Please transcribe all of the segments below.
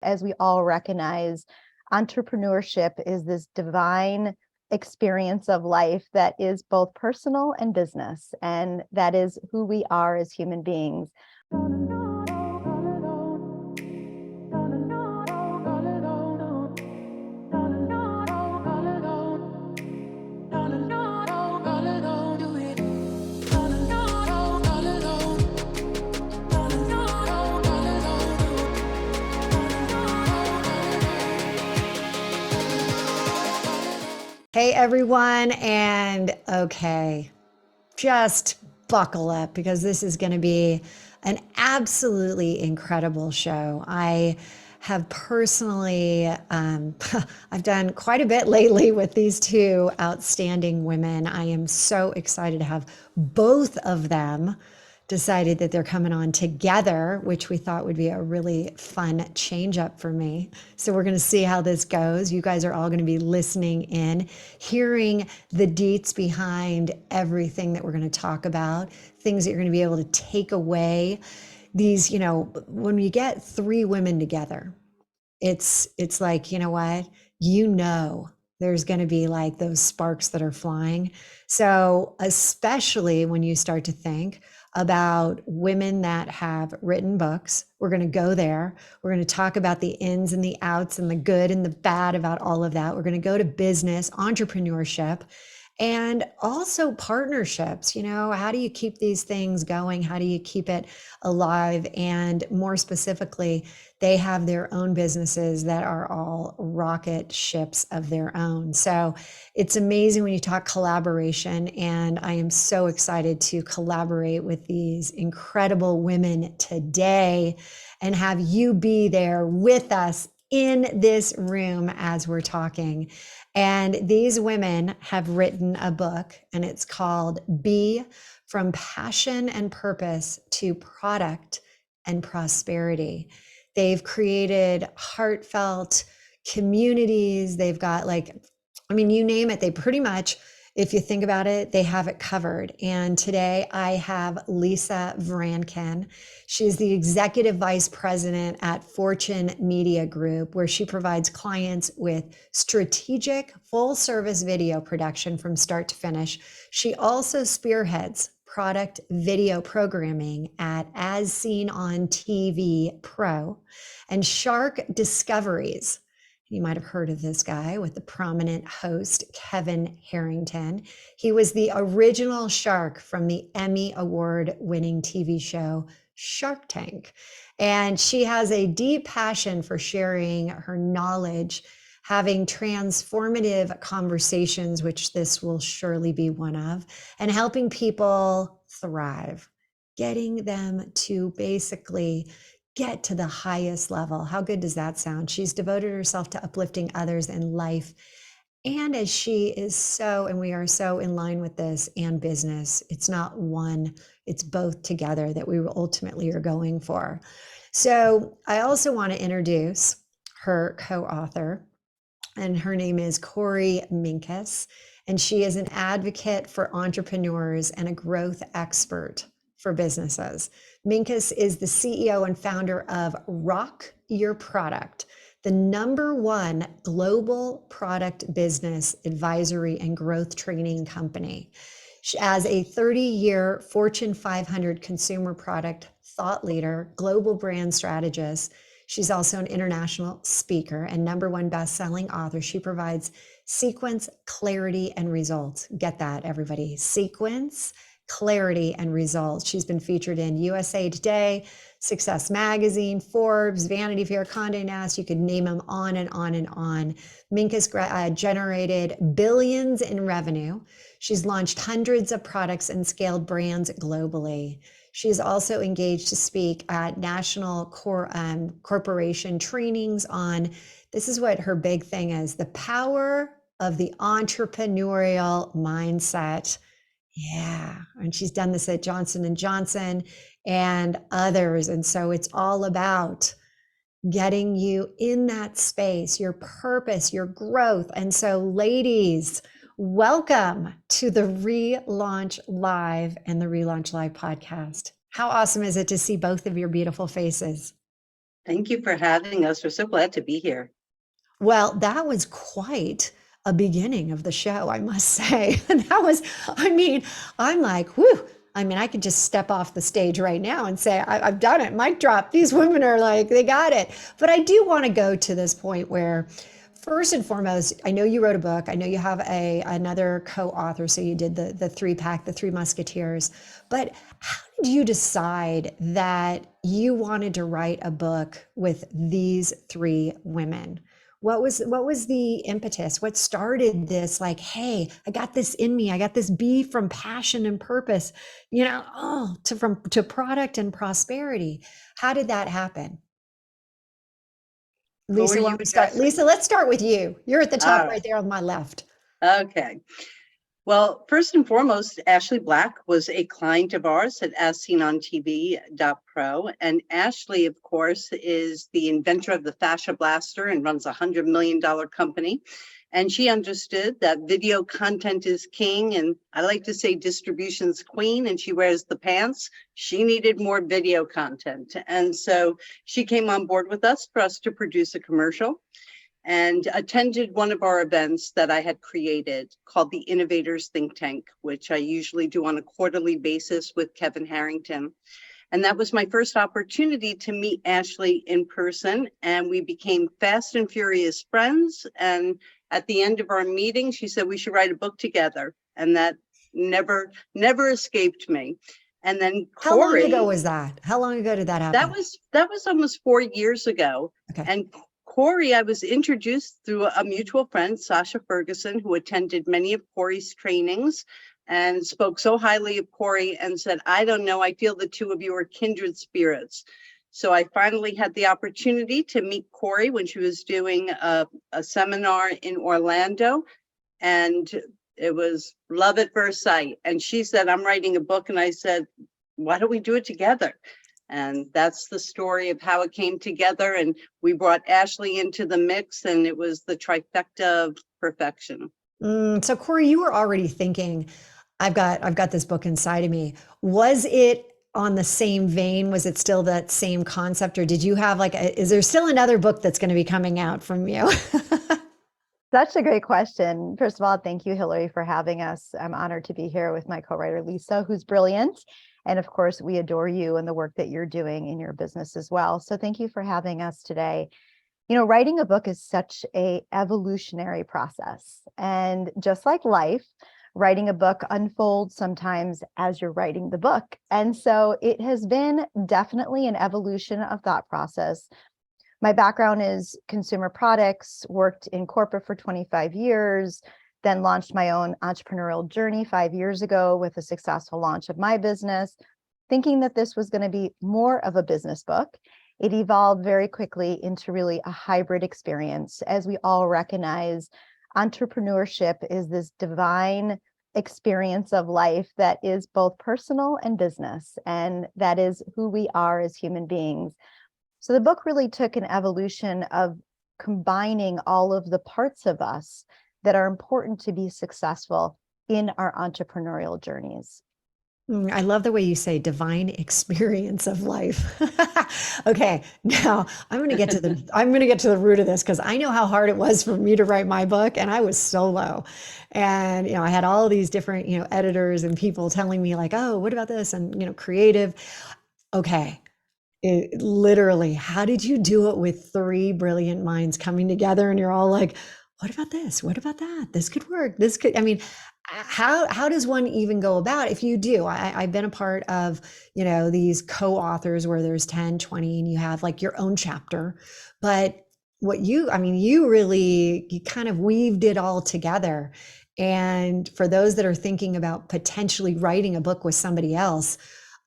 As we all recognize, entrepreneurship is this divine experience of life that is both personal and business, and that is who we are as human beings. Hey everyone, and okay, just buckle up because this is going to be an absolutely incredible show. I have personally, I've done quite a bit lately with these two outstanding women. I am so excited to have both of them decided that they're coming on together, which we thought would be a really fun change up for me. So we're going to see how this goes. You guys are all going to be listening in, hearing the deets behind everything that we're going to talk about, things that you're going to be able to take away. These, when you get three women together, it's like, you know what? There's going to be like those sparks that are flying. So, especially when you start to think about women that have written books, we're going to go there. We're going to talk about the ins and the outs and the good and the bad about all of that. We're going to go to business, entrepreneurship, and also partnerships. How do you keep these things going? How do you keep it alive? And more specifically, they have their own businesses that are all rocket ships of their own. So it's amazing when you talk collaboration, and I am so excited to collaborate with these incredible women today and have you be there with us in this room as we're talking. And these women have written a book, and it's called Be From Passion and Purpose to Product and Prosperity. They've created heartfelt communities. They've got you name it, they pretty much, if you think about it, they have it covered. And today I have Lisa Vrancken. She's the executive vice president at Fortune Media Group, where she provides clients with strategic full service video production from start to finish. She also spearheads product video programming at As Seen on TV Pro and Shark Discoveries. You might have heard of this guy with the prominent host, Kevin Harrington. He was the original shark from the Emmy Award-winning TV show Shark Tank. And she has a deep passion for sharing her knowledge, having transformative conversations, which this will surely be one of, and helping people thrive, getting them to basically get to the highest level. How good does that sound? She's devoted herself to uplifting others in life. And as she is so, and we are so in line with this, and business, it's not one, it's both together that we ultimately are going for. So I also want to introduce her co-author, and her name is Korie Minkus, and she is an advocate for entrepreneurs and a growth expert for businesses. Minkus is the CEO and founder of Rock Your Product, the #1 global product business advisory and growth training company. As a 30-year Fortune 500 consumer product thought leader, global brand strategist, she's also an international speaker and #1 best-selling author. She provides sequence, clarity, and results. Get that, everybody. Sequence, clarity, and results. She's been featured in USA Today, Success Magazine, Forbes, Vanity Fair, Condé Nast. You could name them on and on and on. Minkus generated billions in revenue. She's launched hundreds of products and scaled brands globally. She's also engaged to speak at national corporation trainings on, this is what her big thing is, the power of the entrepreneurial mindset. Yeah, and she's done this at Johnson & Johnson and others. And so it's all about getting you in that space, your purpose, your growth. And so ladies, welcome to the ReLaunch Live and the ReLaunch Live podcast. How awesome is it to see both of your beautiful faces? Thank you for having us. We're so glad to be here. Well, that was quite a beginning of the show, I must say. That was, I mean, I'm like, whew. I mean, I could just step off the stage right now and say, I've done it, mic drop. These women are like, they got it. But I do want to go to this point where, first and foremost, I know you wrote a book. I know you have another co-author. So you did the three pack, the Three Musketeers. But how did you decide that you wanted to write a book with these three women? What was the impetus? What started this? Like, hey, I got this in me. I got this B from passion and purpose, to product and prosperity. How did that happen? Lisa, Korie, why you don't we start? addressed it. Lisa, let's start with you. You're at the top All right there on my left. right. Okay. Well, first and foremost, Ashley Black was a client of ours at AsSeenOnTV.pro. And Ashley, of course, is the inventor of the Fascia Blaster and runs a $100 million company. And she understood that video content is king. And I like to say distribution's queen, and she wears the pants. She needed more video content. And so she came on board with us for us to produce a commercial, and attended one of our events that I had created called the Innovators Think Tank, which I usually do on a quarterly basis with Kevin Harrington. And that was my first opportunity to meet Ashley in person. And we became fast and furious friends. And at the end of our meeting, she said we should write a book together. And that never escaped me. And then How long ago Korie, was that? How long ago did that happen? that was almost 4 years ago. Okay. And Korie, I was introduced through a mutual friend, Sasha Ferguson, who attended many of Korie's trainings and spoke so highly of Korie and said, I don't know, I feel the two of you are kindred spirits. So I finally had the opportunity to meet Korie when she was doing a seminar in Orlando, and it was love at first sight. And she said, I'm writing a book. And I said, why don't we do it together? And that's the story of how it came together. And we brought Ashley into the mix, and it was the trifecta of perfection. So Korie, you were already thinking, I've got this book inside of me. Was it on the same vein? Was it still that same concept, or did you have is there still another book that's going to be coming out from you? Such a great question. First of all, thank you, Hilary, for having us. I'm honored to be here with my co-writer, Lisa, who's brilliant. And of course, we adore you and the work that you're doing in your business as well. So thank you for having us today. You know, writing a book is such a evolutionary process. And just like life, writing a book unfolds sometimes as you're writing the book. And so it has been definitely an evolution of thought process. My background is consumer products, worked in corporate for 25 years, then launched my own entrepreneurial journey 5 years ago with a successful launch of my business, thinking that this was going to be more of a business book. It evolved very quickly into really a hybrid experience. As we all recognize, entrepreneurship is this divine experience of life that is both personal and business, and that is who we are as human beings. So the book really took an evolution of combining all of the parts of us that are important to be successful in our entrepreneurial journeys. I love the way you say divine experience of life. Okay, now I'm going to get to the root of this, because I know how hard it was for me to write my book, and I was solo. And I had all these different, editors and people telling me like, "Oh, what about this?" and creative. Okay. Literally, how did you do it with three brilliant minds coming together and you're all like, what about this? What about that? This could work. This could, I mean, how does one even go about, if you do? I've been a part of, these co-authors where there's 10, 20, and you have like your own chapter. But you kind of weaved it all together. And for those that are thinking about potentially writing a book with somebody else,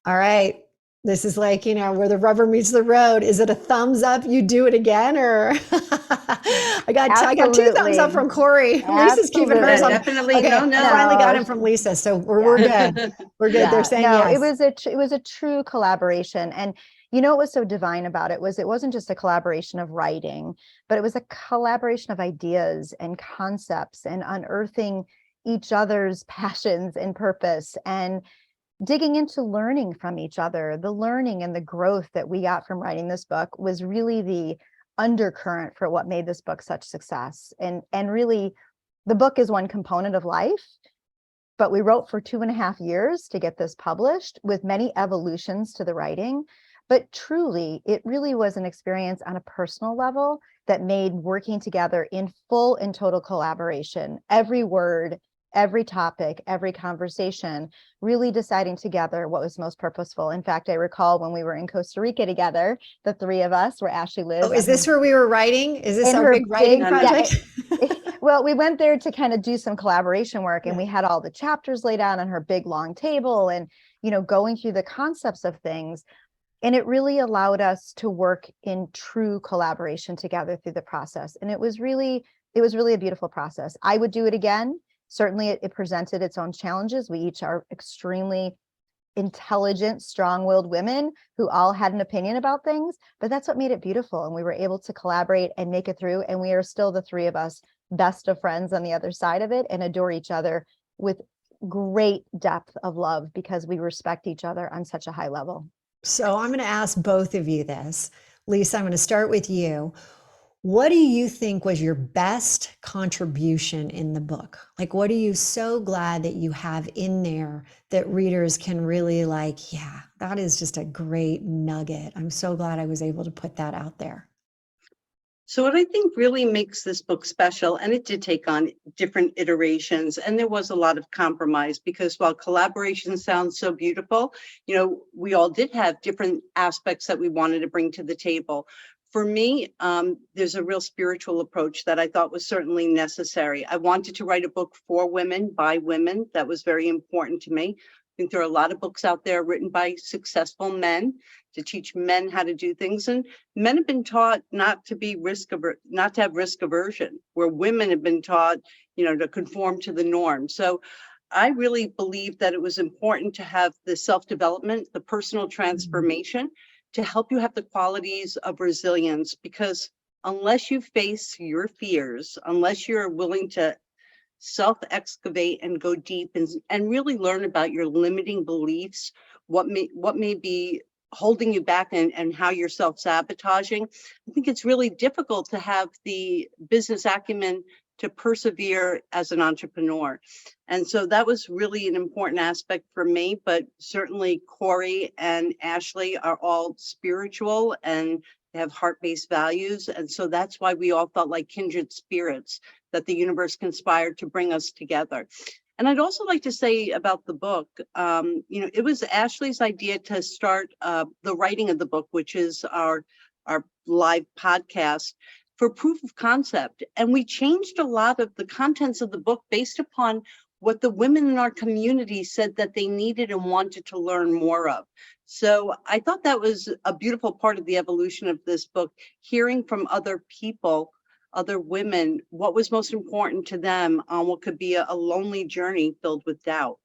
all right, this is like, where the rubber meets the road. Is it a thumbs up? You do it again, or I got two thumbs up from Korie. Lisa's keeping hers Yeah, on. definitely. Okay, No. finally got him from Lisa, so we're good. We're good. They're saying no, yes. it was a true collaboration. And what was so divine about it wasn't just a collaboration of writing, but it was a collaboration of ideas and concepts and unearthing each other's passions and purpose. And digging into learning from each other. The learning and the growth that we got from writing this book was really the undercurrent for what made this book such success. And really, the book is one component of life, but we wrote for 2.5 years to get this published with many evolutions to the writing. But truly, it really was an experience on a personal level that made working together in full and total collaboration, every word, every topic, every conversation, really deciding together what was most purposeful. In fact, I recall when we were in Costa Rica together, the three of us, where Ashley lives. Oh, is this where we were writing? Is this in our her big writing big- project? Well, we went there to kind of do some collaboration work, and Yeah. we had all the chapters laid out on her big long table and, going through the concepts of things. And it really allowed us to work in true collaboration together through the process. And it was really a beautiful process. I would do it again. Certainly it presented its own challenges. We each are extremely intelligent, strong-willed women who all had an opinion about things, but that's what made it beautiful. And we were able to collaborate and make it through. And we are still the three of us best of friends on the other side of it and adore each other with great depth of love because we respect each other on such a high level. So I'm going to ask both of you this. Lisa, I'm going to start with you. What do you think was your best contribution in the book? Like, what are you so glad that you have in there that readers can really like, yeah, that is just a great nugget. I'm so glad I was able to put that out there. So what I think really makes this book special, and it did take on different iterations, and there was a lot of compromise because while collaboration sounds so beautiful, we all did have different aspects that we wanted to bring to the table. For me, there's a real spiritual approach that I thought was certainly necessary. I wanted to write a book for women, by women. That was very important to me. I think there are a lot of books out there written by successful men to teach men how to do things. And men have been taught not to have risk aversion, where women have been taught, to conform to the norm. So I really believe that it was important to have the self-development, the personal transformation to help you have the qualities of resilience, because unless you face your fears, unless you're willing to self-excavate and go deep and really learn about your limiting beliefs, what may be holding you back and how you're self-sabotaging, I think it's really difficult to have the business acumen to persevere as an entrepreneur. And so that was really an important aspect for me, but certainly Korie and Ashley are all spiritual and they have heart-based values. And so that's why we all felt like kindred spirits, that the universe conspired to bring us together. And I'd also like to say about the book, it was Ashley's idea to start the writing of the book, which is our live podcast, for proof of concept. And we changed a lot of the contents of the book based upon what the women in our community said that they needed and wanted to learn more of. So I thought that was a beautiful part of the evolution of this book, hearing from other people, other women, what was most important to them on what could be a lonely journey filled with doubt.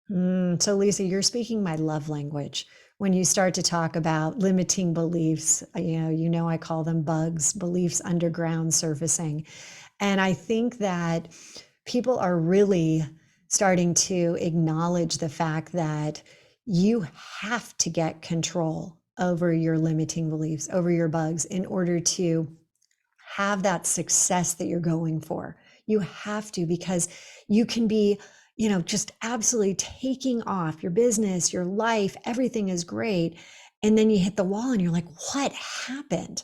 So Lisa, you're speaking my love language. When you start to talk about limiting beliefs, I call them bugs, beliefs underground surfacing. And I think that people are really starting to acknowledge the fact that you have to get control over your limiting beliefs, over your bugs, in order to have that success that you're going for. You have to, because you can be, just absolutely taking off your business, your life, everything is great. And then you hit the wall and you're like, what happened?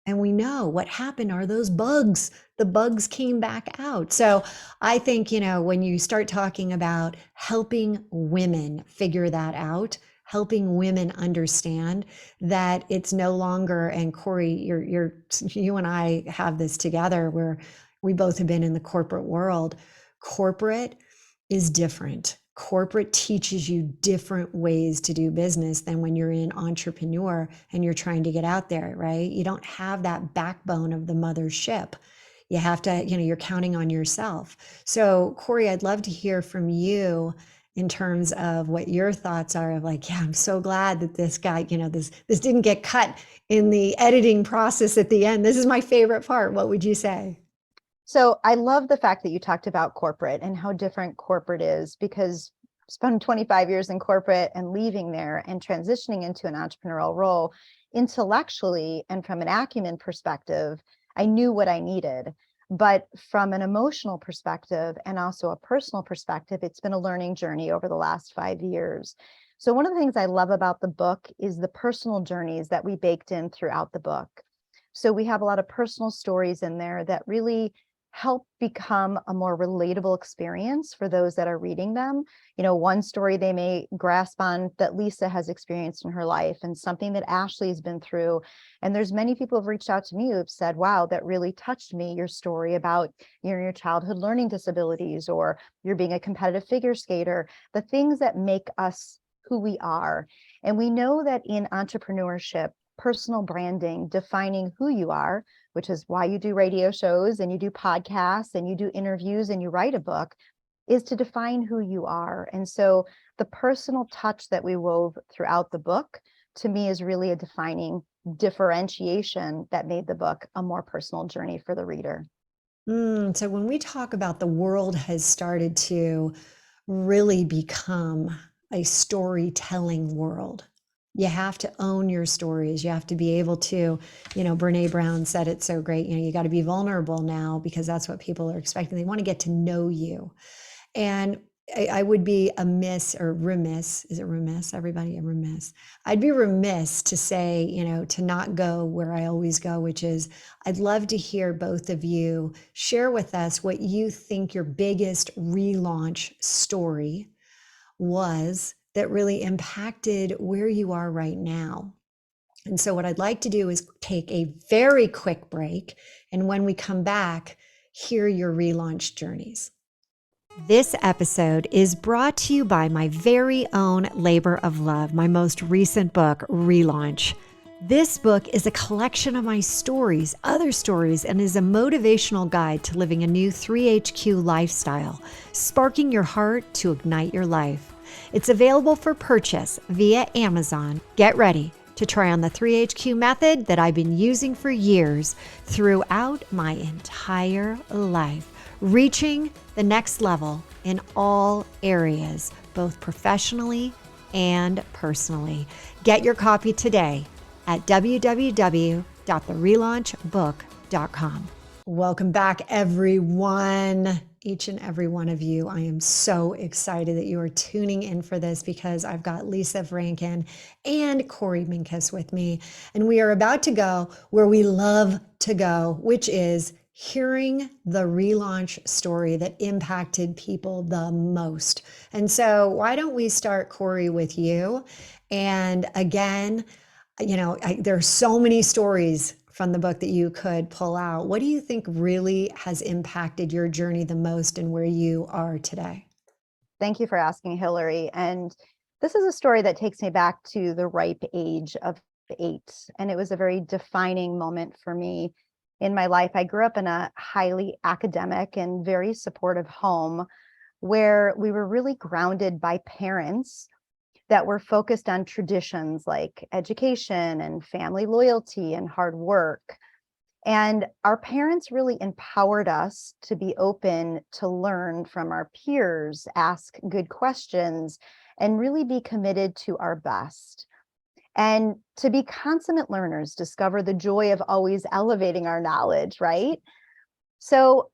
And we know what happened are those bugs. The bugs came back out. So I think, when you start talking about helping women figure that out, helping women understand that it's no longer, and Korie, you and I have this together where we both have been in the corporate world. Corporate is different. Corporate teaches you different ways to do business than when you're an entrepreneur and you're trying to get out there, right? You don't have that backbone of the mothership. You have to, you're counting on yourself. So Korie, I'd love to hear from you in terms of what your thoughts are of like, yeah, I'm so glad that this guy, this didn't get cut in the editing process at the end. This is my favorite part. What would you say? So I love the fact that you talked about corporate and how different corporate is, because spent 25 years in corporate and leaving there and transitioning into an entrepreneurial role, intellectually and from an acumen perspective, I knew what I needed. But from an emotional perspective and also a personal perspective, it's been a learning journey over the last 5 years. So one of the things I love about the book is the personal journeys that we baked in throughout the book. So we have a lot of personal stories in there that really help become a more relatable experience for those that are reading them. One story they may grasp on that Lisa has experienced in her life, and something that Ashley has been through. And there's many people who've reached out to me who've said, wow, that really touched me, your story about your childhood learning disabilities, or you're being a competitive figure skater, the things that make us who we are. And we know that in entrepreneurship, personal branding, defining who you are, which is why you do radio shows and you do podcasts and you do interviews and you write a book, is to define who you are. And so the personal touch that we wove throughout the book, to me, is really a defining differentiation that made the book a more personal journey for the reader. So when we talk about the world has started to really become a storytelling world, you have to own your stories. You have to be able to, Brene Brown said it so great, you got to be vulnerable now, because that's what people are expecting. They want to get to know you. And I would be amiss or remiss. Is it remiss? Everybody remiss. I'd be remiss to say, to not go where I always go, which is I'd love to hear both of you share with us what you think your biggest relaunch story was that really impacted where you are right now. And so what I'd like to do is take a very quick break. And when we come back, hear your relaunch journeys. This episode is brought to you by my very own labor of love, my most recent book, ReLaunch. This book is a collection of my stories, other stories, and is a motivational guide to living a new 3HQ lifestyle, sparking your heart to ignite your life. It's available for purchase via Amazon. Get ready to try on the 3HQ method that I've been using for years throughout my entire life, reaching the next level in all areas, both professionally and personally. Get your copy today at www.therelaunchbook.com. Welcome back, everyone. Each and every one of you. I am so excited that you are tuning in for this, because I've got Lisa Vrancken and Korie Minkus with me, and we are about to go where we love to go, which is hearing the relaunch story that impacted people the most. And so why don't we start, Korie, with you? And again, there are so many stories from the book that you could pull out. What do you think really has impacted your journey the most and where you are today? Thank you for asking, Hilary. And this is a story that takes me back to the ripe age of 8. And it was a very defining moment for me in my life. I grew up in a highly academic and very supportive home where we were really grounded by parents that were focused on traditions like education and family loyalty and hard work. And our parents really empowered us to be open to learn from our peers, ask good questions, and really be committed to our best. And to be consummate learners, discover the joy of always elevating our knowledge, right? So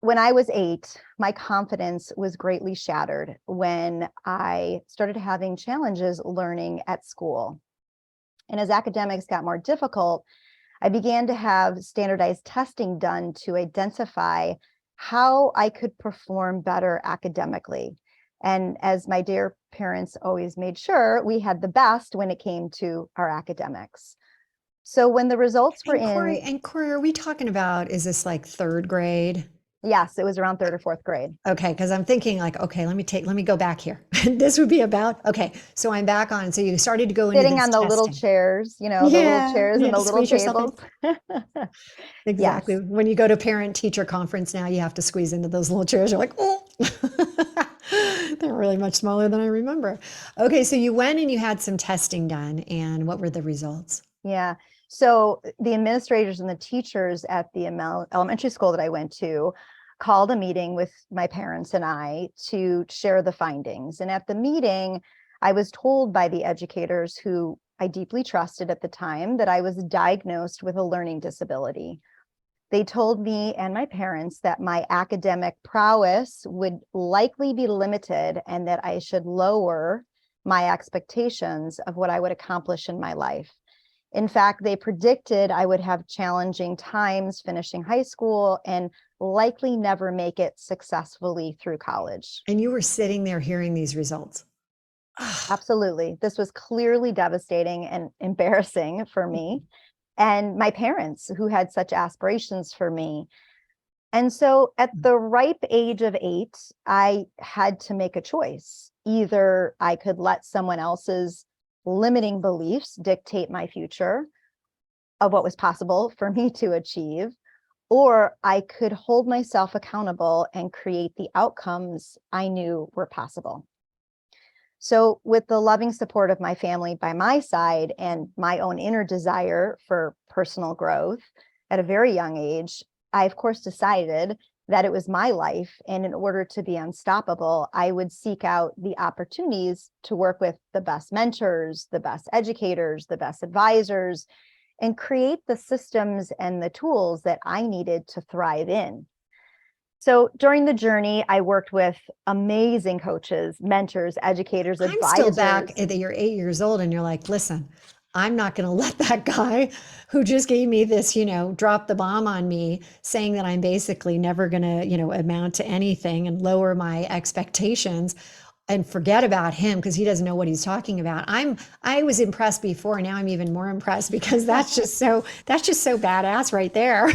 when I was 8, my confidence was greatly shattered when I started having challenges learning at school. And as academics got more difficult, I began to have standardized testing done to identify how I could perform better academically. And as my dear parents always made sure, we had the best when it came to our academics. So when the results were in... Korie, are we talking about, is this like 3rd grade? Yes, it was around 3rd or 4th grade. Okay, because I'm thinking like, okay, let me go back here. This would be about, okay, so I'm back on. So you started to go into sitting this on the little testing. chairs, the little chairs and the little tables. Exactly. Yes. When you go to parent-teacher conference now, you have to squeeze into those little chairs. You're like, oh, they're really much smaller than I remember. Okay, so you went and you had some testing done, and what were the results? Yeah. So the administrators and the teachers at the elementary school that I went to called a meeting with my parents and I to share the findings. And at the meeting, I was told by the educators who I deeply trusted at the time that I was diagnosed with a learning disability. They told me and my parents that my academic prowess would likely be limited and that I should lower my expectations of what I would accomplish in my life. In fact, they predicted I would have challenging times finishing high school and likely never make it successfully through college. And you were sitting there hearing these results. Absolutely. This was clearly devastating and embarrassing for me and my parents who had such aspirations for me. And so at the ripe age of 8, I had to make a choice. Either I could let someone else's limiting beliefs dictate my future of what was possible for me to achieve, or I could hold myself accountable and create the outcomes I knew were possible. So with the loving support of my family by my side and my own inner desire for personal growth at a very young age, I of course decided that it was my life. And in order to be unstoppable, I would seek out the opportunities to work with the best mentors, the best educators, the best advisors, and create the systems and the tools that I needed to thrive in. So during the journey, I worked with amazing coaches, mentors, educators, I'm advisors. still back that you're 8 years old and you're like, listen, I'm not going to let that guy who just gave me this, drop the bomb on me, saying that I'm basically never going to, amount to anything and lower my expectations and forget about him because he doesn't know what he's talking about. I was impressed before. Now I'm even more impressed because that's just so badass right there.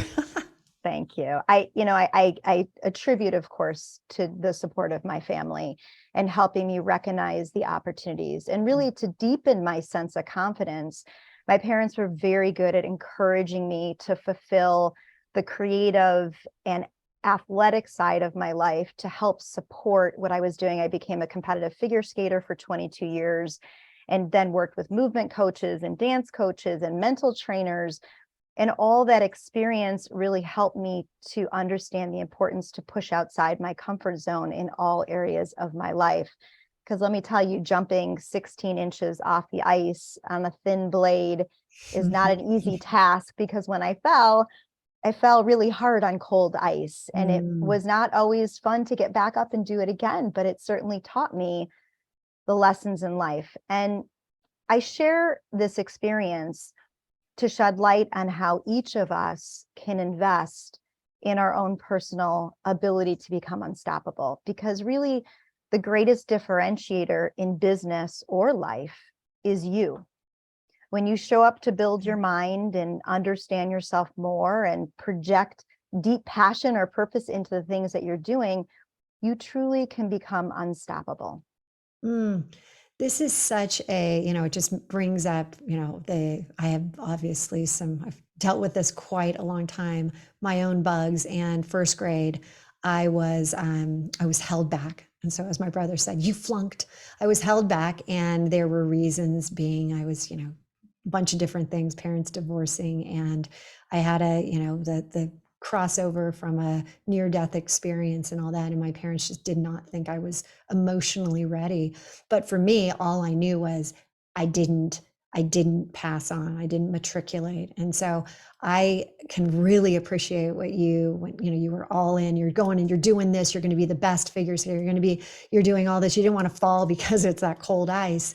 Thank you. I attribute, of course, to the support of my family and helping me recognize the opportunities and really to deepen my sense of confidence. My parents were very good at encouraging me to fulfill the creative and athletic side of my life to help support what I was doing. I became a competitive figure skater for 22 years and then worked with movement coaches and dance coaches and mental trainers. And all that experience really helped me to understand the importance to push outside my comfort zone in all areas of my life. Because let me tell you, jumping 16 inches off the ice on a thin blade is not an easy task, because when I fell really hard on cold ice, and it was not always fun to get back up and do it again, but it certainly taught me the lessons in life. And I share this experience to shed light on how each of us can invest in our own personal ability to become unstoppable. Because really, the greatest differentiator in business or life is you. When you show up to build your mind and understand yourself more and project deep passion or purpose into the things that you're doing, you truly can become unstoppable. This is such a, it just brings up, I have obviously I've dealt with this quite a long time, my own bugs. And first grade, I was held back. And so as my brother said, you flunked. I was held back, and there were reasons being I was, a bunch of different things, parents divorcing, and I had the crossover from a near-death experience and all that, and my parents just did not think I was emotionally ready. But for me, all I knew was I didn't pass on, I didn't matriculate. And so I can really appreciate when you were all in, you're going and you're doing this, you're going to be the best figure skater, you're doing all this, you didn't want to fall because it's that cold ice.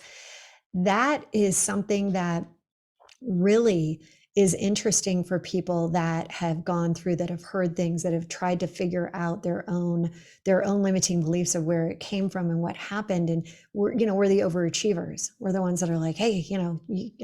That is something that really is interesting for people that have gone through, that have heard things, that have tried to figure out their own limiting beliefs of where it came from and what happened. And we're the overachievers. We're the ones that are like, hey,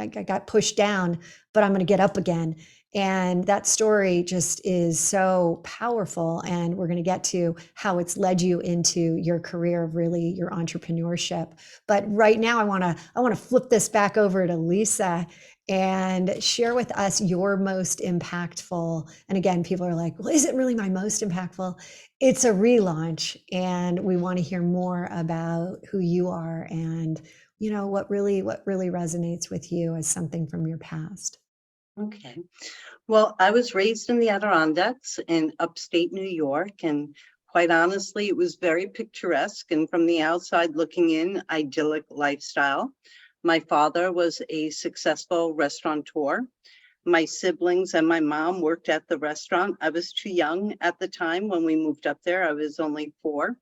I got pushed down, but I'm going to get up again. And that story just is so powerful. And we're going to get to how it's led you into your career of really your entrepreneurship. But right now I want to flip this back over to Lisa and share with us your most impactful. And again, people are like, well, is it really my most impactful? It's a relaunch. And we want to hear more about who you are and, what really resonates with you as something from your past. Okay. Well, I was raised in the Adirondacks in upstate New York, and quite honestly, it was very picturesque and from the outside looking in, idyllic lifestyle. My father was a successful restaurateur. My siblings and my mom worked at the restaurant. I was too young at the time when we moved up there. I was only 4.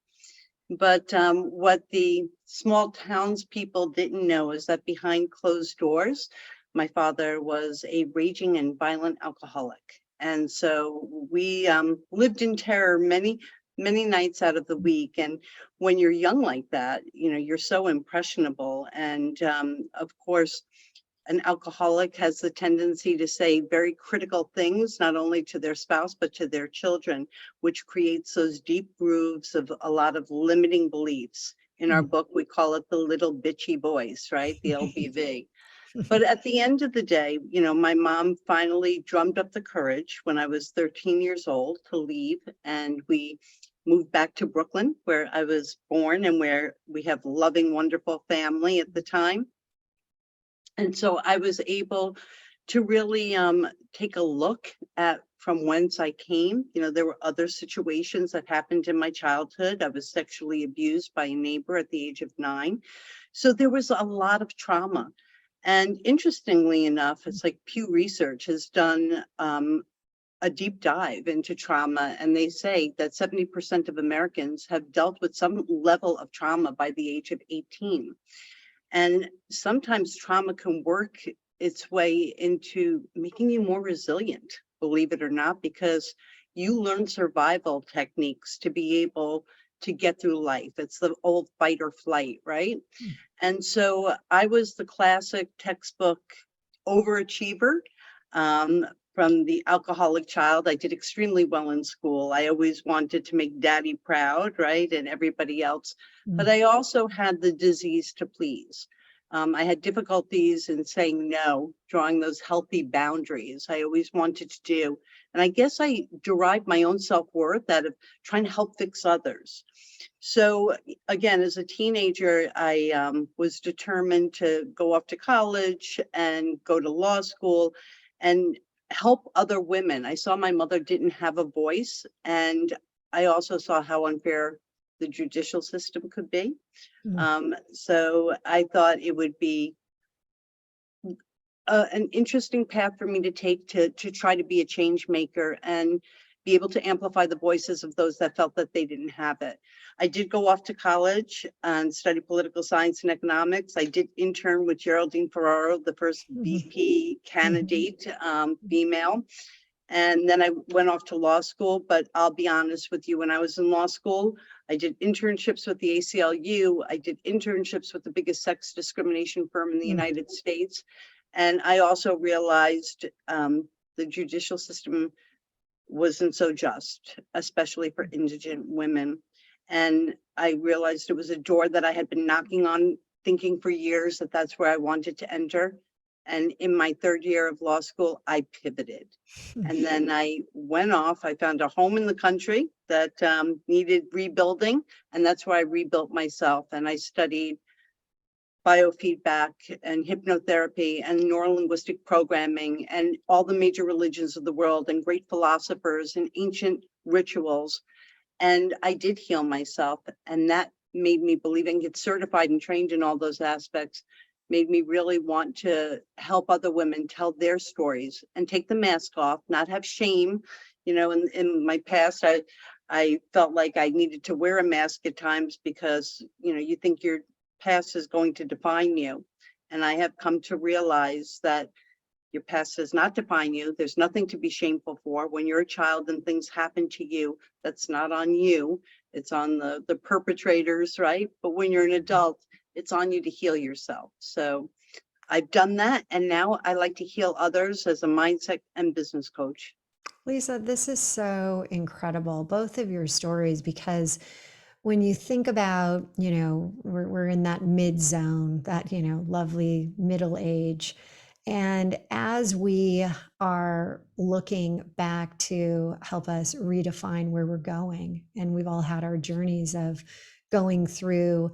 But what the small townspeople didn't know is that behind closed doors, my father was a raging and violent alcoholic. And so we lived in terror many nights out of the week. And when you're young like that, you're so impressionable. And of course, an alcoholic has the tendency to say very critical things, not only to their spouse, but to their children, which creates those deep grooves of a lot of limiting beliefs. In our book, we call it the little bitchy voice, right? The LBV. But at the end of the day, my mom finally drummed up the courage when I was 13 years old to leave. And we moved back to Brooklyn, where I was born and where we have loving, wonderful family at the time. And so I was able to really take a look at from whence I came. There were other situations that happened in my childhood. I was sexually abused by a neighbor at the age of 9. So there was a lot of trauma. And interestingly enough, it's like Pew Research has done a deep dive into trauma, and they say that 70% of Americans have dealt with some level of trauma by the age of 18. And sometimes trauma can work its way into making you more resilient, believe it or not, because you learn survival techniques to be able to get through life. It's the old fight or flight, right? And so I was the classic textbook overachiever. From the alcoholic child, I did extremely well in school. I always wanted to make daddy proud, right? And everybody else. But I also had the disease to please. I had difficulties in saying no, drawing those healthy boundaries I always wanted to do. And I guess I derived my own self-worth out of trying to help fix others. So again, as a teenager, I was determined to go off to college and go to law school and help other women. I saw my mother didn't have a voice, and I also saw how unfair the judicial system could be. So I thought it would be an interesting path for me to take to try to be a change maker and be able to amplify the voices of those that felt that they didn't have it. I did go off to college and study political science and economics. I did intern with Geraldine Ferraro, the first VP candidate, female. And then I went off to law school, but I'll be honest with you, when I was in law school, I did internships with the ACLU. I did internships with the biggest sex discrimination firm in the United States. And I also realized the judicial system wasn't so just, especially for indigent women. And I realized it was a door that I had been knocking on, thinking for years that that's where I wanted to enter. And in my 3rd year of law school, I pivoted. And then I went off. I found a home in the country that needed rebuilding. And that's where I rebuilt myself. And I studied biofeedback and hypnotherapy and neurolinguistic programming and all the major religions of the world and great philosophers and ancient rituals. And I did heal myself. And that made me believe and get certified and trained in all those aspects, made me really want to help other women tell their stories and take the mask off, not have shame. In my past, I felt like I needed to wear a mask at times because, you think your past is going to define you. And I have come to realize that your past does not define you. There's nothing to be shameful for. When you're a child and things happen to you, that's not on you. It's on the perpetrators, right? But when you're an adult, it's on you to heal yourself. So I've done that. And now I like to heal others as a mindset and business coach. Lisa, this is so incredible, both of your stories, because when you think about, we're in that mid zone, that, lovely middle age. And as we are looking back to help us redefine where we're going, and we've all had our journeys of going through,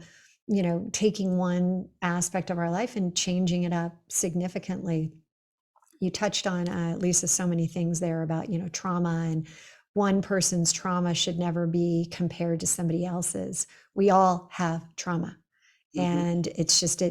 taking one aspect of our life and changing it up significantly. you touched on, Lisa, so many things there about, trauma, and one person's trauma should never be compared to somebody else's. We all have trauma. And it's just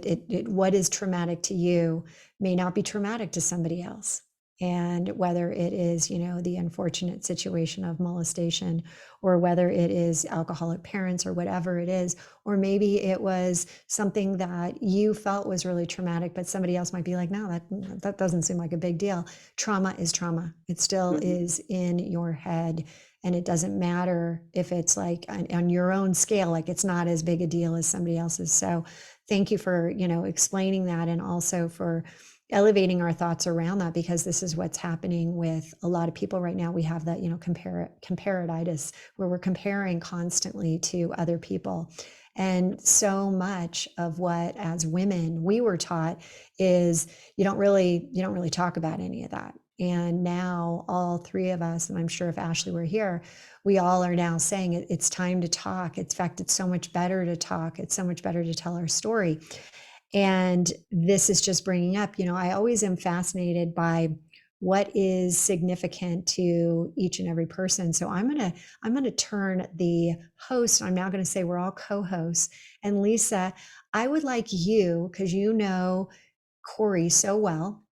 what is traumatic to you may not be traumatic to somebody else. And whether it is, the unfortunate situation of molestation, or whether it is alcoholic parents, or whatever it is, or maybe it was something that you felt was really traumatic, but somebody else might be like, no, that doesn't seem like a big deal. Trauma is trauma. It still is in your head. And it doesn't matter if it's like on your own scale, like it's not as big a deal as somebody else's. So thank you for, explaining that, and also for elevating our thoughts around that, because this is what's happening with a lot of people right now. We have that, comparatitis, where we're comparing constantly to other people. And so much of what, as women, we were taught is you don't really talk about any of that. And now all three of us, and I'm sure if Ashley were here, we all are now saying it's time to talk. In fact, it's so much better to talk. It's so much better to tell our story. And this is just bringing up, I always am fascinated by what is significant to each and every person. So I'm going to turn the host. I'm now going to say we're all co-hosts. And Lisa, I would like you, because you know Korie so well,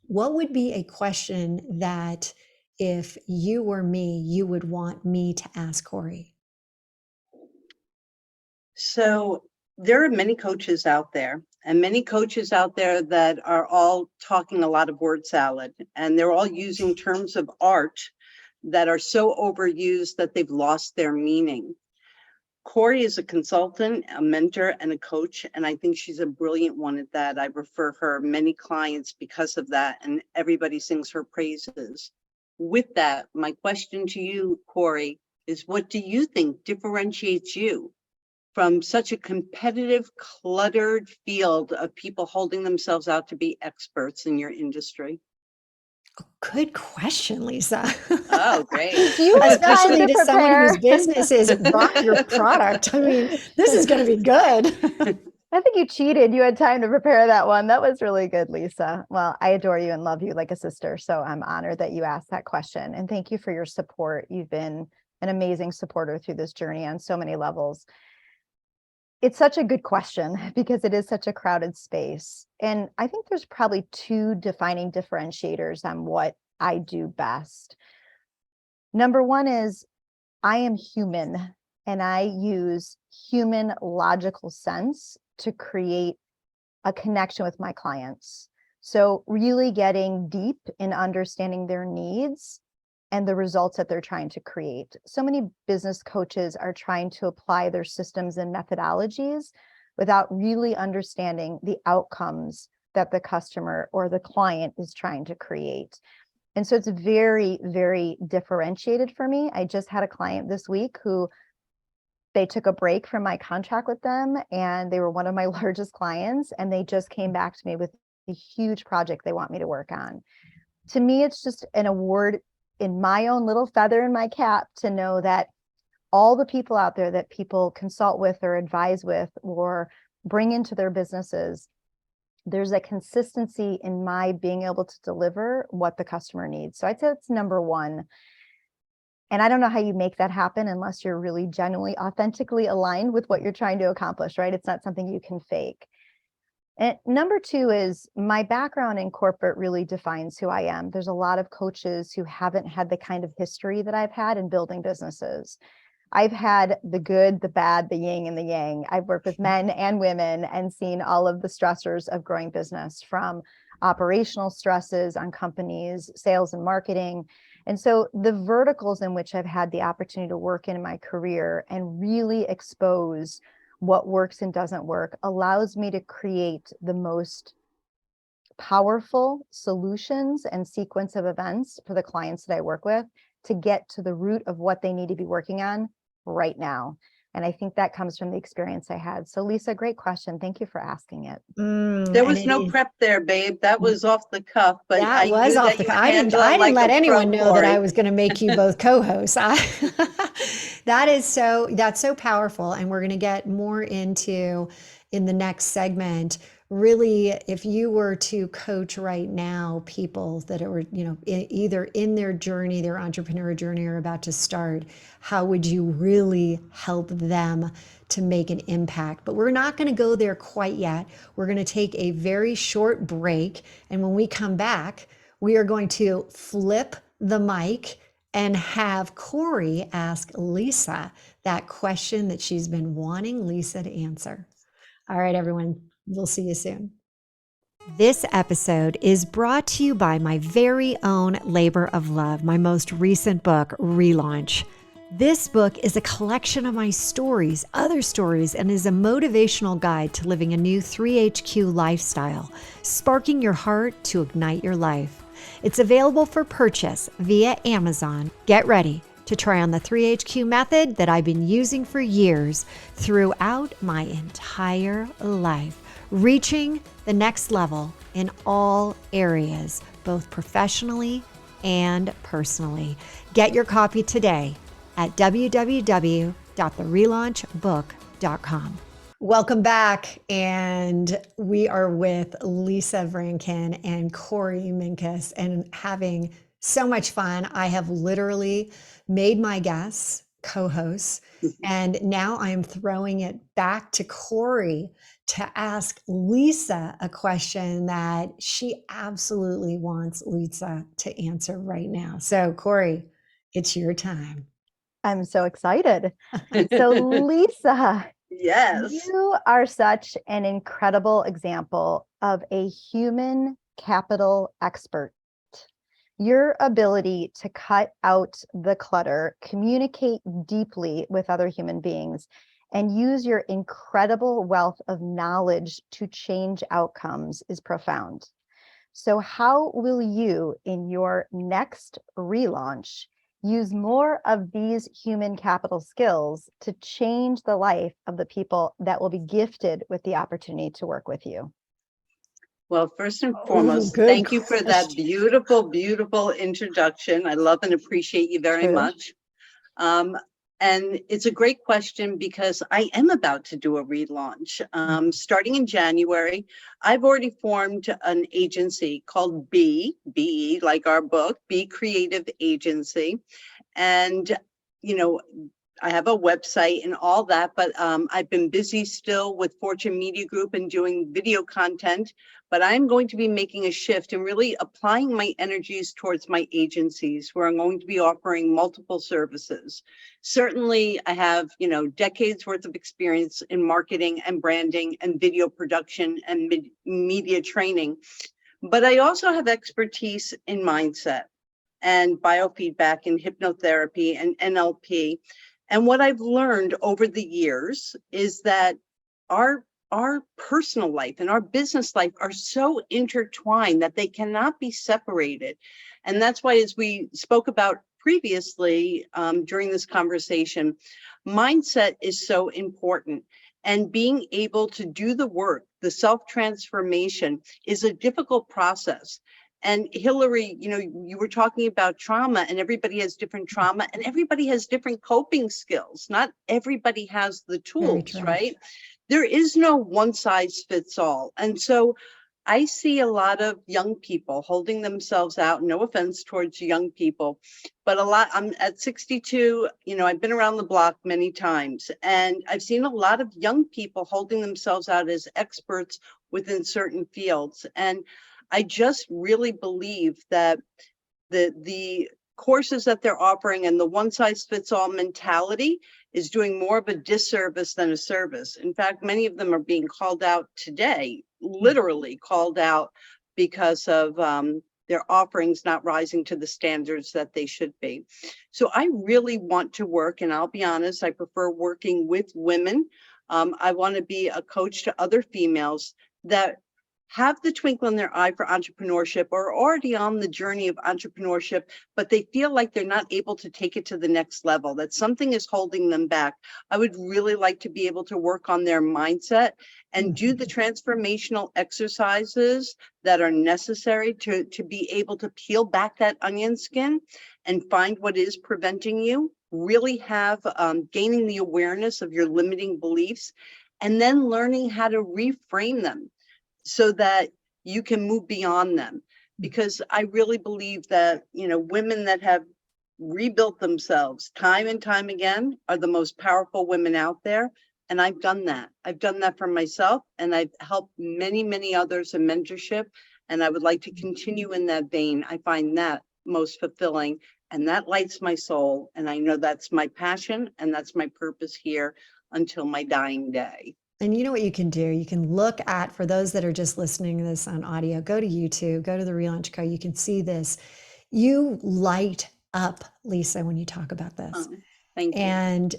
what would be a question that if you were me, you would want me to ask Korie? So there are many coaches out there, and many coaches out there that are all talking a lot of word salad, and they're all using terms of art that are so overused that they've lost their meaning. Korie is a consultant, a mentor, and a coach, and I think she's a brilliant one at that. I refer her many clients because of that, and everybody sings her praises. With that, my question to you, Korie, is what do you think differentiates you from such a competitive, cluttered field of people holding themselves out to be experts in your industry? Good question, Lisa. Oh, great. Especially to someone whose business is rock your product. I mean, this is going to be good. I think you cheated. You had time to prepare that one. That was really good, Lisa. Well, I adore you and love you like a sister. So I'm honored that you asked that question. And thank you for your support. You've been an amazing supporter through this journey on so many levels. It's such a good question because it is such a crowded space. And I think there's probably two defining differentiators on what I do best. Number one is I am human, and I use human logical sense to create a connection with my clients. So really getting deep in understanding their needs and the results that they're trying to create. So many business coaches are trying to apply their systems and methodologies without really understanding the outcomes that the customer or the client is trying to create. And so it's very, very differentiated for me. I just had a client this week who they took a break from my contract with them, and they were one of my largest clients, and they just came back to me with a huge project they want me to work on. To me, it's just an award in my own little feather in my cap to know that all the people out there that people consult with or advise with or bring into their businesses, there's a consistency in my being able to deliver what the customer needs. So I'd say that's number one. And I don't know how you make that happen unless you're really genuinely, authentically aligned with what you're trying to accomplish, right? It's not something you can fake. And number two is my background in corporate really defines who I am. There's a lot of coaches who haven't had the kind of history that I've had in building businesses. I've had the good, the bad, the yin and the yang. I've worked with men and women and seen all of the stressors of growing business, from operational stresses on companies, sales and marketing. And so the verticals in which I've had the opportunity to work in my career and really expose what works and doesn't work allows me to create the most powerful solutions and sequence of events for the clients that I work with to get to the root of what they need to be working on right now. And I think that comes from the experience I had. So Lisa, great question. Thank you for asking it. There was no prep there, babe. That was off the cuff. But that was off the cuff. I didn't let anyone know that I was going to make you both co-hosts. That's so powerful. And we're going to get more into in the next segment, really, if you were to coach right now people that are, either in their journey, their entrepreneur journey, or about to start, how would you really help them to make an impact? But we're not going to go there quite yet. We're going to take a very short break. And when we come back, we are going to flip the mic and have Korie ask Lisa that question that she's been wanting Lisa to answer. All right, everyone, we'll see you soon. This episode is brought to you by my very own labor of love, my most recent book, ReLaunch. This book is a collection of my stories, other stories, and is a motivational guide to living a new 3HQ lifestyle, sparking your heart to ignite your life. It's available for purchase via Amazon. Get ready to try on the 3HQ method that I've been using for years throughout my entire life, reaching the next level in all areas, both professionally and personally. Get your copy today at www.therelaunchbook.com. Welcome back, and we are with Lisa Vrancken and Korie Minkus and having so much fun. I have literally made my guests co-hosts, and now I am throwing it back to Korie to ask Lisa a question that she absolutely wants Lisa to answer right now. So Korie, it's your time. I'm so excited. So Lisa, Yes. you are such an incredible example of a human capital expert. Your ability to cut out the clutter, communicate deeply with other human beings, and use your incredible wealth of knowledge to change outcomes is profound. So how will you, in your next relaunch, use more of these human capital skills to change the life of the people that will be gifted with the opportunity to work with you? Well, first and foremost, thank you for that beautiful, beautiful introduction. I love and appreciate you very much. And it's a great question because I am about to do a relaunch. Starting in January, I've already formed an agency called B, like our book, B Creative Agency. And, I have a website and all that, but I've been busy still with Fortune Media Group and doing video content, but I'm going to be making a shift and really applying my energies towards my agencies where I'm going to be offering multiple services. Certainly I have, decades worth of experience in marketing and branding and video production and media training, but I also have expertise in mindset and biofeedback and hypnotherapy and NLP. And what I've learned over the years is that our personal life and our business life are so intertwined that they cannot be separated. And that's why, as we spoke about previously during this conversation, mindset is so important. And being able to do the work, the self-transformation, is a difficult process. And Hilary, you were talking about trauma, and everybody has different trauma and everybody has different coping skills. Not everybody has the tools, right? There is no one size fits all. And so I see a lot of young people holding themselves out, no offense towards young people, but I'm at 62, I've been around the block many times, and I've seen a lot of young people holding themselves out as experts within certain fields. And I just really believe that the courses that they're offering and the one size fits all mentality is doing more of a disservice than a service. In fact, many of them are being called out today, literally called out because of their offerings not rising to the standards that they should be. So I really want to work, and I'll be honest, I prefer working with women. I want to be a coach to other females that have the twinkle in their eye for entrepreneurship or are already on the journey of entrepreneurship, but they feel like they're not able to take it to the next level, that something is holding them back. I would really like to be able to work on their mindset and do the transformational exercises that are necessary to be able to peel back that onion skin and find what is preventing you, really have gaining the awareness of your limiting beliefs, and then learning how to reframe them. so that you can move beyond them. Because I really believe that, women that have rebuilt themselves time and time again are the most powerful women out there. And I've done that. I've done that for myself, and I've helped many, many others in mentorship. And I would like to continue in that vein. I find that most fulfilling, and that lights my soul. And I know that's my passion, and that's my purpose here until my dying day. And you know what you can do? You can look at, for those that are just listening to this on audio, go to YouTube, go to the ReLaunch Co. You can see this. You light up, Lisa, when you talk about this. Thank you. And,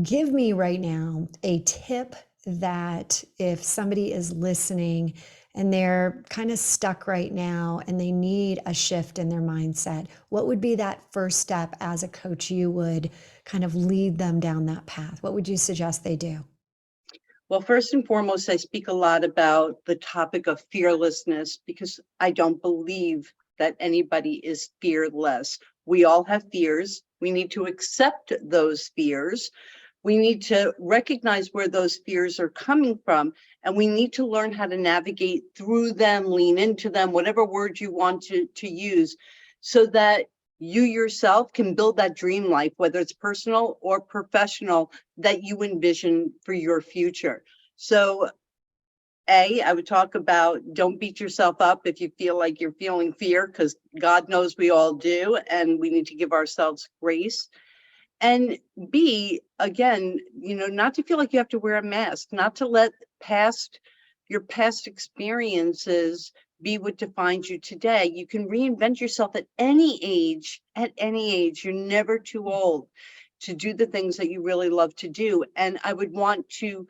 give me right now a tip that if somebody is listening and they're kind of stuck right now and they need a shift in their mindset, what would be that first step as a coach you would kind of lead them down that path? What would you suggest they do? Well, first and foremost, I speak a lot about the topic of fearlessness because I don't believe that anybody is fearless. We all have fears. We need to accept those fears. We need to recognize where those fears are coming from, and we need to learn how to navigate through them, lean into them, whatever word you want to use, so that you yourself can build that dream life, whether it's personal or professional, that you envision for your future. So I would talk about, don't beat yourself up if you feel like you're feeling fear, because God knows we all do, and we need to give ourselves grace. And B, again, not to feel like you have to wear a mask, not to let your past experiences be what defines you today. You can reinvent yourself at any age. You're never too old to do the things that you really love to do. And I would want to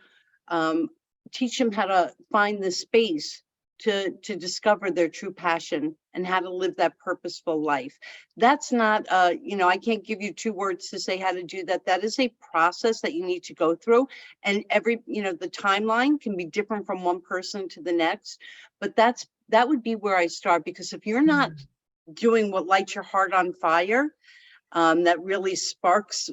teach them how to find the space to discover their true passion and how to live that purposeful life. That's not, I can't give you 2 words to say how to do that. That is a process that you need to go through. And the timeline can be different from one person to the next, but that would be where I start. Because if you're not doing what lights your heart on fire, that really sparks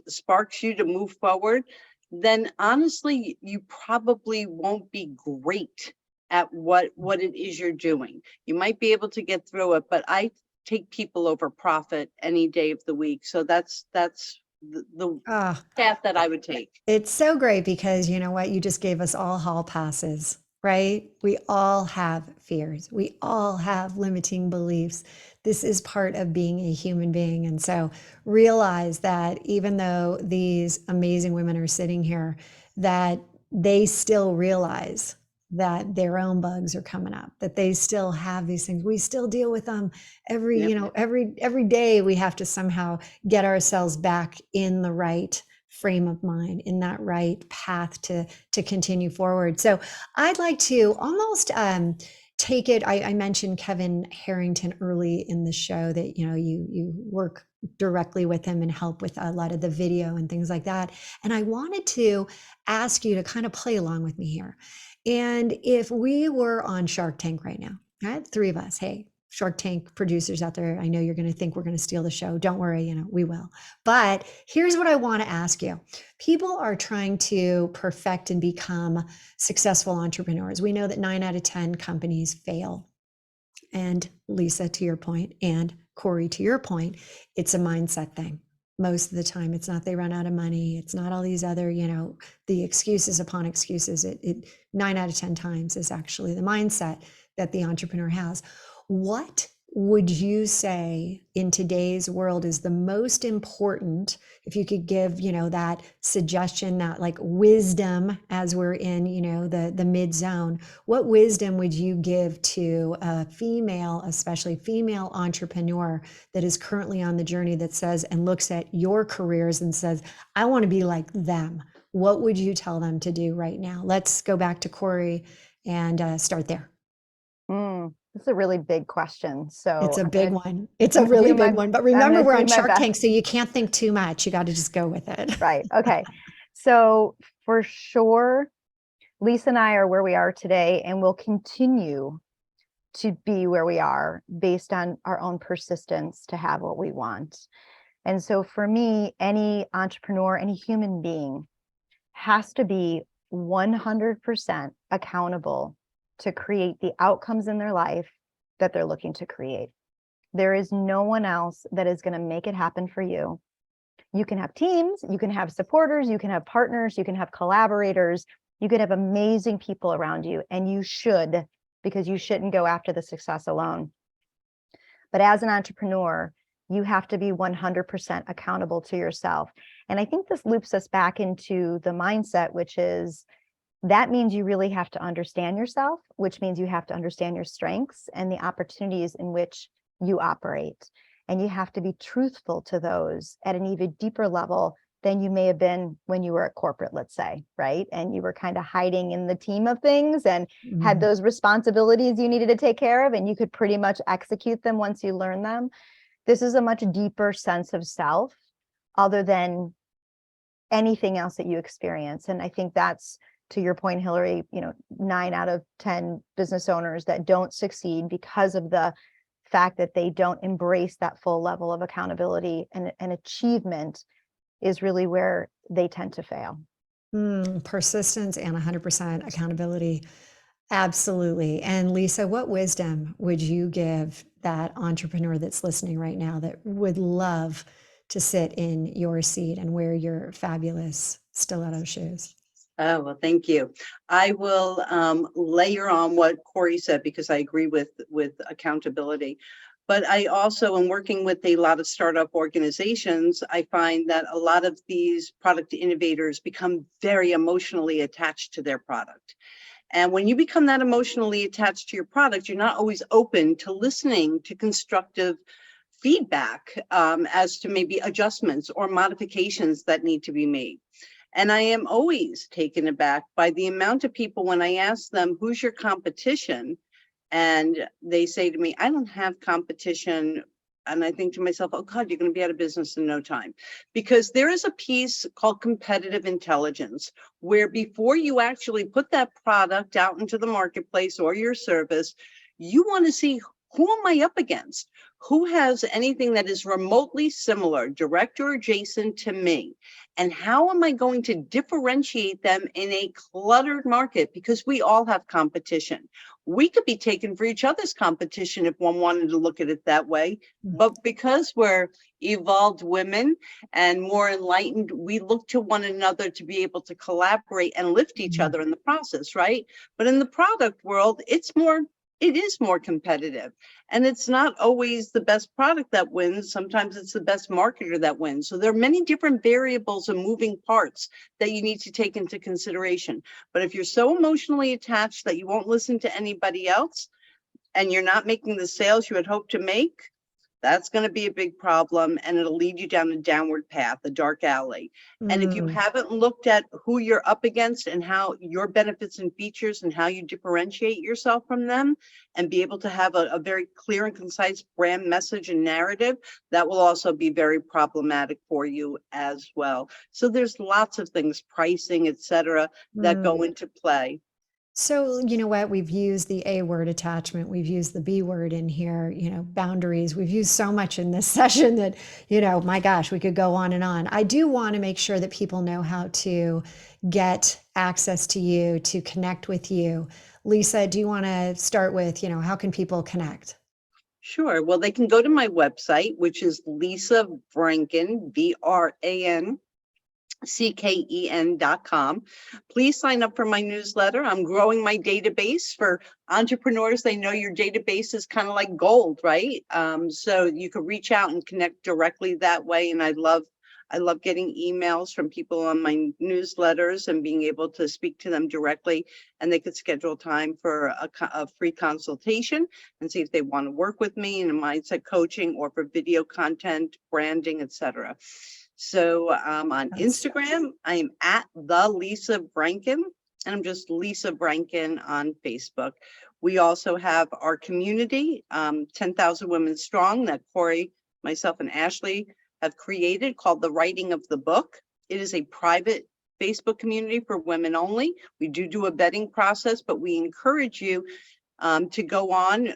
you to move forward, then honestly, you probably won't be great at what it is you're doing. You might be able to get through it, but I take people over profit any day of the week. So that's the path that I would take. It's so great because you know what? You just gave us all hall passes, right? We all have fears. We all have limiting beliefs. This is part of being a human being. And so realize that even though these amazing women are sitting here, that they still realize that their own bugs are coming up, that they still have these things. We still deal with them every, Yep. every day we have to somehow get ourselves back in the right frame of mind, in that right path to continue forward. So I'd like to almost take it. I mentioned Kevin Harrington early in the show that, you work directly with him and help with a lot of the video and things like that. And I wanted to ask you to kind of play along with me here. And if we were on Shark Tank right now, right? 3 of us, hey, Shark Tank producers out there, I know you're going to think we're going to steal the show. Don't worry, we will. But here's what I want to ask you. People are trying to perfect and become successful entrepreneurs. We know that 9 out of 10 companies fail. And Lisa, to your point, and Korie, to your point, it's a mindset thing. Most of the time, it's not they run out of money. It's not all these other, the excuses upon excuses. It 9 out of 10 times is actually the mindset that the entrepreneur has. What would you say in today's world is the most important, if you could give, that suggestion, that like wisdom as we're in, the mid zone, what wisdom would you give to a female, especially female entrepreneur that is currently on the journey that says and looks at your careers and says, I want to be like them? What would you tell them to do right now? Let's go back to Korie and start there. It's a really big question. So it's a big one. It's a really big one. But remember, we're on Shark Tank, so you can't think too much. You got to just go with it. Right. Okay. So for sure, Lisa and I are where we are today, and we'll continue to be where we are based on our own persistence to have what we want. And so for me, any entrepreneur, any human being has to be 100% accountable to create the outcomes in their life that they're looking to create. There is no one else that is going to make it happen for you. You can have teams, you can have supporters, you can have partners, you can have collaborators, you can have amazing people around you, and you should, because you shouldn't go after the success alone. But as an entrepreneur, you have to be 100% accountable to yourself. And I think this loops us back into the mindset, which is that means you really have to understand yourself, which means you have to understand your strengths and the opportunities in which you operate. And you have to be truthful to those at an even deeper level than you may have been when you were at corporate, let's say, right? And you were kind of hiding in the team of things and had those responsibilities you needed to take care of, and you could pretty much execute them once you learn them. This is a much deeper sense of self other than anything else that you experience. And I think that's, to your point, Hilary, 9 out of 10 business owners that don't succeed because of the fact that they don't embrace that full level of accountability and achievement is really where they tend to fail. Persistence and 100% accountability. Absolutely. And Lisa, what wisdom would you give that entrepreneur that's listening right now that would love to sit in your seat and wear your fabulous stiletto shoes? Oh, well, thank you. I will layer on what Korie said, because I agree with accountability. But I also am working with a lot of startup organizations. I find that a lot of these product innovators become very emotionally attached to their product. And when you become that emotionally attached to your product, you're not always open to listening to constructive feedback as to maybe adjustments or modifications that need to be made. And I am always taken aback by the amount of people when I ask them, who's your competition? And they say to me, I don't have competition. And I think to myself, oh God, you're going to be out of business in no time. Because there is a piece called competitive intelligence, where before you actually put that product out into the marketplace or your service, you want to see, who am I up against? Who has anything that is remotely similar, direct or adjacent to me? And how am I going to differentiate them in a cluttered market? Because we all have competition. We could be taken for each other's competition if one wanted to look at it that way. But because we're evolved women and more enlightened, we look to one another to be able to collaborate and lift each other in the process, right? But in the product world, it is more competitive, and it's not always the best product that wins. Sometimes it's the best marketer that wins. So there are many different variables and moving parts that you need to take into consideration. But if you're so emotionally attached that you won't listen to anybody else and you're not making the sales you had hoped to make, that's going to be a big problem, and it'll lead you down a downward path, a dark alley. And if you haven't looked at who you're up against and how your benefits and features and how you differentiate yourself from them and be able to have a very clear and concise brand message and narrative, that will also be very problematic for you as well. So there's lots of things, pricing, etc., that go into play. So, you know what? We've used the A word, attachment. We've used the B word in here, boundaries. We've used so much in this session that, my gosh, we could go on and on. I do want to make sure that people know how to get access to you, to connect with you. Lisa, do you want to start with, how can people connect? Sure. Well, they can go to my website, which is Lisa Vrancken, VRANCKEN.com. Please sign up for my newsletter. I'm growing my database for entrepreneurs. They know your database is kind of like gold, right? So you can reach out and connect directly that way. And I love getting emails from people on my newsletters and being able to speak to them directly. And they could schedule time for a free consultation and see if they want to work with me in a mindset coaching or for video content, branding, etc. So on Instagram, I am at the Lisa Vrancken, and I'm just Lisa Vrancken on Facebook. We also have our community, 10,000 Women Strong, that Korie, myself, and Ashley have created, called The Writing of the Book. It is a private Facebook community for women only. We do a vetting process, but we encourage you to go on.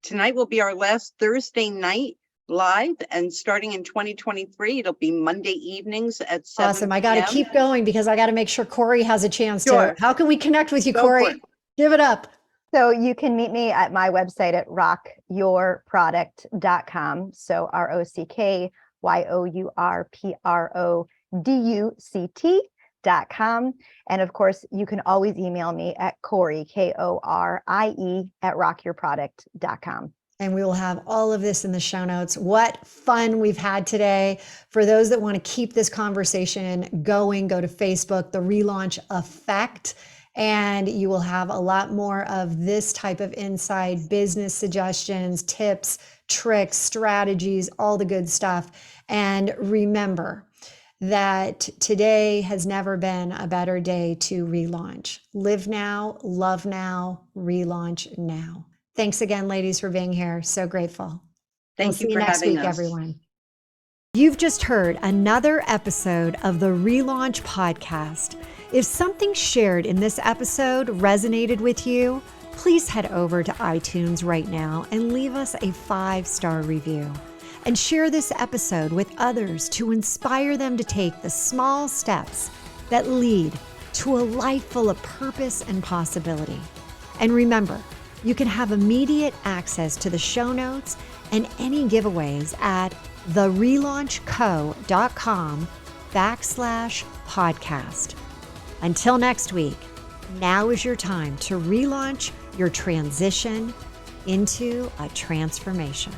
Tonight will be our last Thursday night live, and starting in 2023, it'll be Monday evenings at 7 Awesome. I got to keep going because I got to make sure Korie has a chance Sure. to. How can we connect with you, Go for Korie? it. Give it up. So you can meet me at my website at rockyourproduct.com. So RockYourProduct.com. And of course, you can always email me at Korie, Korie at rockyourproduct.com. And we will have all of this in the show notes. What fun we've had today. For those that want to keep this conversation going, go to Facebook, the ReLaunch Effect, and you will have a lot more of this type of inside business suggestions, tips, tricks, strategies, all the good stuff. And remember that today has never been a better day to relaunch. Live now, love now, relaunch now. Thanks again, ladies, for being here. So grateful. Thank you See you for next having week, us. everyone. You've just heard another episode of the ReLaunch podcast. If something shared in this episode resonated with you, please head over to iTunes right now and leave us a 5-star review. And share this episode with others to inspire them to take the small steps that lead to a life full of purpose and possibility. And remember, you can have immediate access to the show notes and any giveaways at therelaunchco.com/podcast. Until next week, now is your time to relaunch your transition into a transformation.